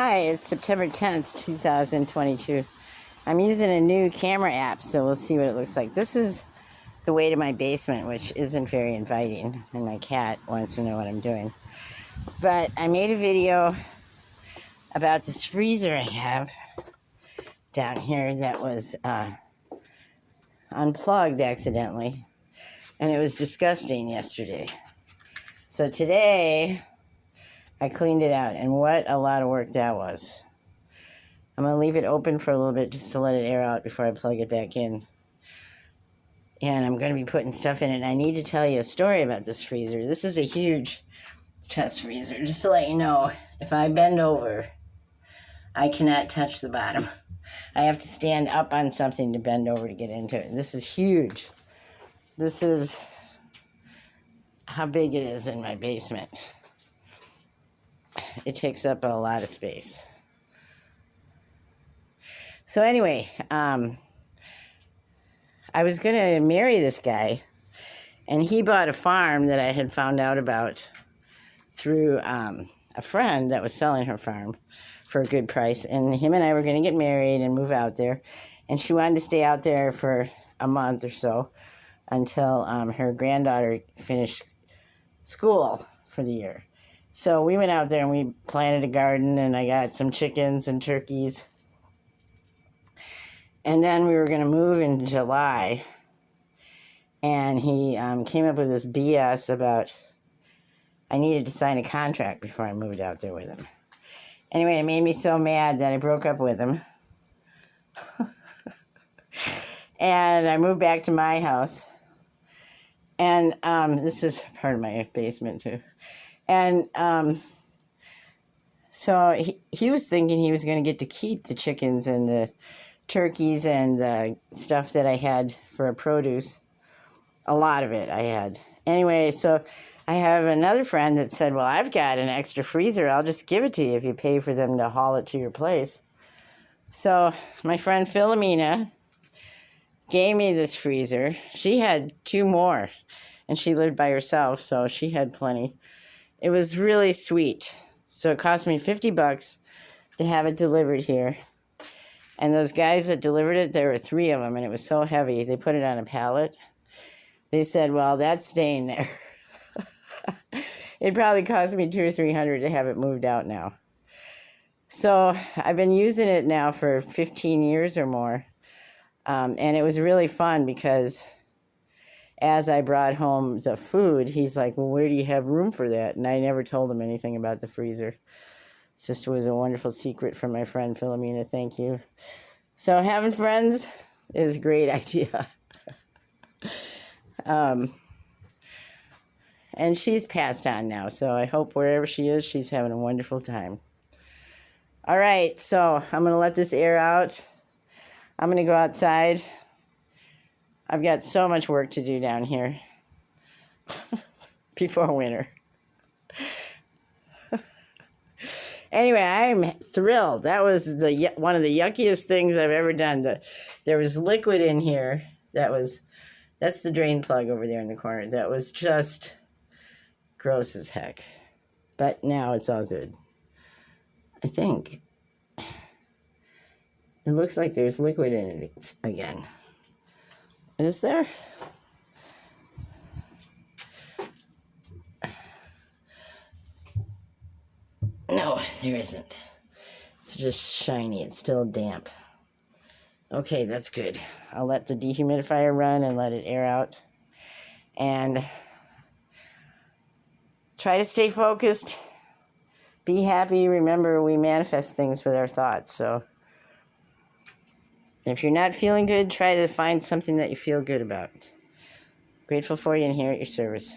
Hi, it's September 10th, 2022. I'm using a new camera app, so we'll see what it looks like. This is the way to my basement, which isn't very inviting, and my cat wants to know what I'm doing. But I made a video about this freezer I have down here that was unplugged accidentally, and it was disgusting yesterday. So today, I cleaned it out, and what a lot of work that was. I'm going to leave it open for a little bit just to let it air out before I plug it back in. And I'm going to be putting stuff in it. And I need to tell you a story about this freezer. This is a huge chest freezer. Just to let you know, if I bend over, I cannot touch the bottom. I have to stand up on something to bend over to get into it. This is huge. This is how big it is in my basement. It takes up a lot of space. So anyway, I was going to marry this guy, and he bought a farm that I had found out about through a friend that was selling her farm for a good price. And him and I were going to get married and move out there. And she wanted to stay out there for a month or so until her granddaughter finished school for the year. So we went out there and we planted a garden, and I got some chickens and turkeys. And then we were going to move in July, and he came up with this BS about I needed to sign a contract before I moved out there with him. Anyway, it made me so mad that I broke up with him. And I moved back to my house. And this is part of my basement, too. And so he was thinking he was going to get to keep the chickens and the turkeys and the stuff that I had for produce. A lot of it I had. Anyway, so I have another friend that said, well, I've got an extra freezer. I'll just give it to you if you pay for them to haul it to your place. So my friend Philomena gave me this freezer. She had two more, and she lived by herself, so she had plenty. It was really sweet. So it cost me $50 to have it delivered here. And those guys that delivered it, there were 3 of them, and it was so heavy. They put it on a pallet. They said, well, that's staying there. It probably cost me $200 or $300 to have it moved out now. So I've been using it now for 15 years or more. And it was really fun because as I brought home the food, he's like, well, where do you have room for that? And I never told him anything about the freezer. It just was a wonderful secret from my friend Philomena. Thank you. So having friends is a great idea. And she's passed on now, so I hope wherever she is, she's having a wonderful time. All right, so I'm going to let this air out. I'm going to go outside. I've got so much work to do down here before winter. Anyway, I'm thrilled. That was one of the yuckiest things I've ever done. There was liquid in here that's the drain plug over there in the corner. That was just gross as heck. But now it's all good. I think it looks like there's liquid in it again. Is there? No, there isn't. It's just shiny. It's still damp. Okay, that's good. I'll let the dehumidifier run and let it air out. And try to stay focused. Be happy. Remember, we manifest things with our thoughts. So if you're not feeling good, try to find something that you feel good about. Grateful for you and here at your service.